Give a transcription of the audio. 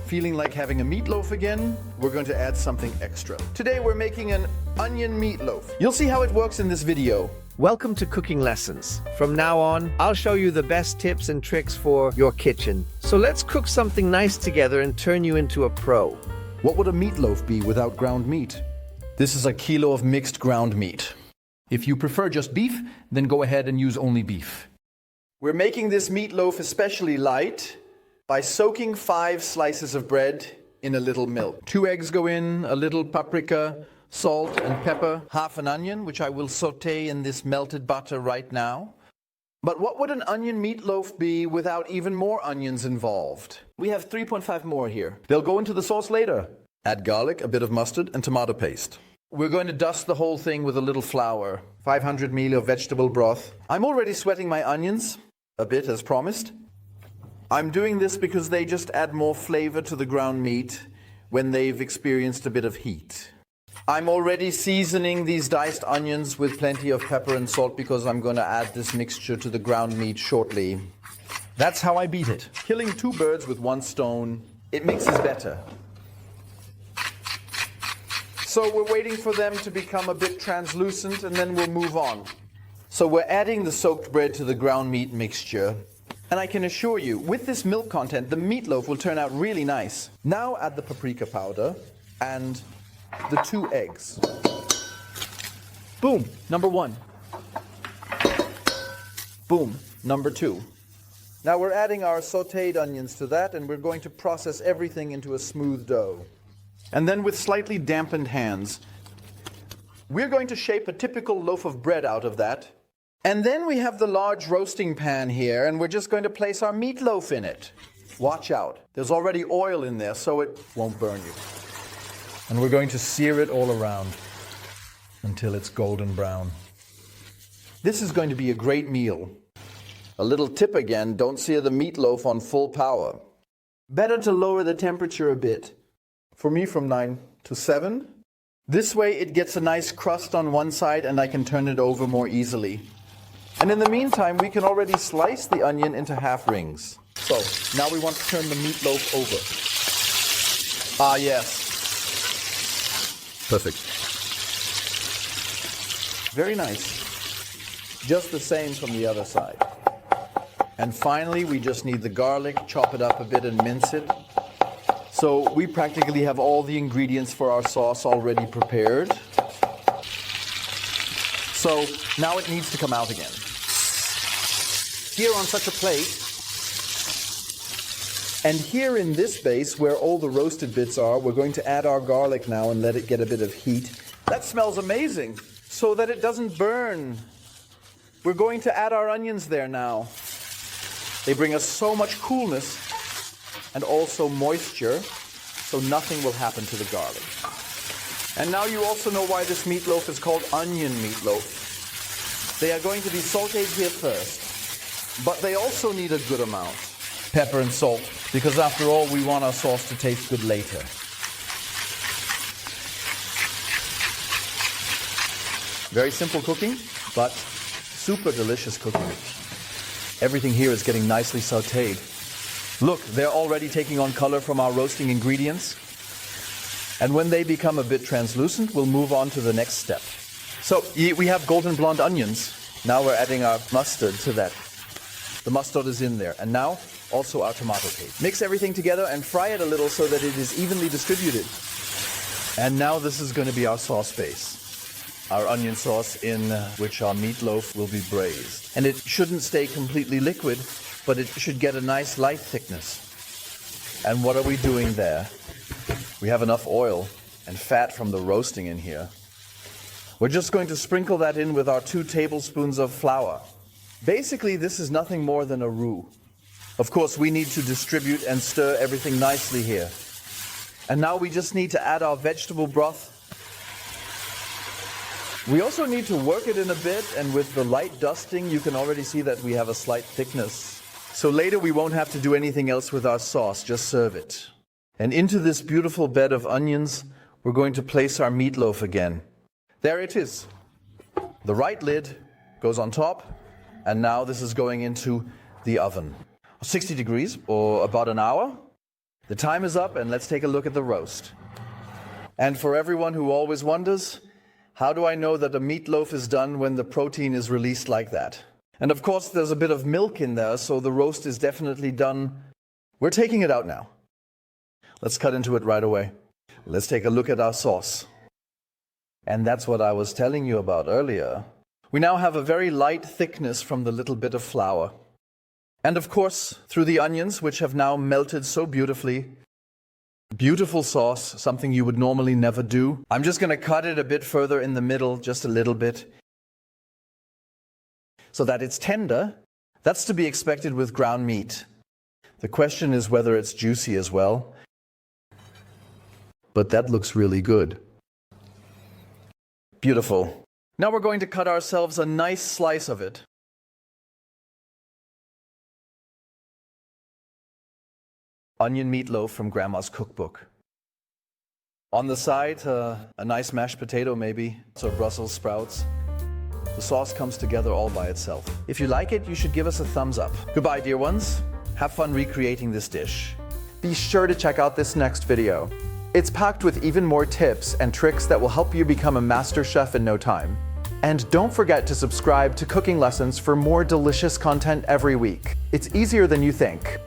Feeling like having a meatloaf again? We're going to add something extra. Today we're making an onion meatloaf. You'll see how it works in this video. Welcome to Cooking Lessons. From now on, I'll show you the best tips and tricks for your kitchen. So let's cook something nice together and turn you into a pro. What would a meatloaf be without ground meat? This is a kilo of mixed ground meat. If you prefer just beef, then go ahead and use only beef. We're making this meatloaf especially light by soaking 5 slices of bread in a little milk. 2 eggs go in, a little paprika, salt and pepper, half an onion, which I will saute in this melted butter right now. But what would an onion meatloaf be without even more onions involved? We have 3.5 more here. They'll go into the sauce later. Add garlic, a bit of mustard, and tomato paste. We're going to dust the whole thing with a little flour. 500 ml of vegetable broth. I'm already sweating my onions, a bit as promised. I'm doing this because they just add more flavor to the ground meat when they've experienced a bit of heat. I'm already seasoning these diced onions with plenty of pepper and salt because I'm going to add this mixture to the ground meat shortly. That's how I beat it. Killing 2 birds with 1 stone. It mixes better. So we're waiting for them to become a bit translucent and then we'll move on. So we're adding the soaked bread to the ground meat mixture. And I can assure you, with this milk content, the meatloaf will turn out really nice. Now add the paprika powder and the 2 eggs. Boom, number 1. Boom, number 2. Now we're adding our sautéed onions to that, and we're going to process everything into a smooth dough. And then with slightly dampened hands, we're going to shape a typical loaf of bread out of that. And then we have the large roasting pan here, and we're just going to place our meatloaf in it. Watch out. There's already oil in there, so it won't burn you. And we're going to sear it all around until it's golden brown. This is going to be a great meal. A little tip again, don't sear the meatloaf on full power. Better to lower the temperature a bit. For me, from 9 to 7. This way it gets a nice crust on one side and I can turn it over more easily. And in the meantime, we can already slice the onion into half rings. So, now we want to turn the meatloaf over. Ah, yes. Perfect. Very nice. Just the same from the other side. And finally, we just need the garlic, chop it up a bit and mince it. So we practically have all the ingredients for our sauce already prepared. So now it needs to come out again. Here on such a plate, and here in this base where all the roasted bits are, we're going to add our garlic now and let it get a bit of heat. That smells amazing, so that it doesn't burn. We're going to add our onions there now. They bring us so much coolness and also moisture, so nothing will happen to the garlic. And now you also know why this meatloaf is called onion meatloaf. They are going to be sautéed here first. But they also need a good amount. Pepper and salt, because after all, we want our sauce to taste good later. Very simple cooking, but super delicious cooking. Everything here is getting nicely sautéed. Look, they're already taking on color from our roasting ingredients. And when they become a bit translucent, we'll move on to the next step. So we have golden blonde onions. Now we're adding our mustard to that. The mustard is in there. And now, also our tomato paste. Mix everything together and fry it a little so that it is evenly distributed. And now this is going to be our sauce base. Our onion sauce in which our meatloaf will be braised. And it shouldn't stay completely liquid, but it should get a nice light thickness. And what are we doing there? We have enough oil and fat from the roasting in here. We're just going to sprinkle that in with our 2 tablespoons of flour. Basically, this is nothing more than a roux. Of course, we need to distribute and stir everything nicely here. And now we just need to add our vegetable broth. We also need to work it in a bit, and with the light dusting, you can already see that we have a slight thickness. So later we won't have to do anything else with our sauce, just serve it. And into this beautiful bed of onions, we're going to place our meatloaf again. There it is. The right lid goes on top. And now this is going into the oven. 60 degrees, or about an hour. The time is up, and let's take a look at the roast. And for everyone who always wonders, how do I know that a meatloaf is done when the protein is released like that? And of course, there's a bit of milk in there, so the roast is definitely done. We're taking it out now. Let's cut into it right away. Let's take a look at our sauce. And that's what I was telling you about earlier. We now have a very light thickness from the little bit of flour. And of course, through the onions, which have now melted so beautifully. Beautiful sauce, something you would normally never do. I'm just going to cut it a bit further in the middle, just a little bit, so that it's tender. That's to be expected with ground meat. The question is whether it's juicy as well. But that looks really good. Beautiful. Now we're going to cut ourselves a nice slice of it. Onion meatloaf from Grandma's cookbook. On the side, a nice mashed potato maybe, or Brussels sprouts. The sauce comes together all by itself. If you like it, you should give us a thumbs up. Goodbye, dear ones. Have fun recreating this dish. Be sure to check out this next video. It's packed with even more tips and tricks that will help you become a master chef in no time. And don't forget to subscribe to Cooking Lessons for more delicious content every week. It's easier than you think.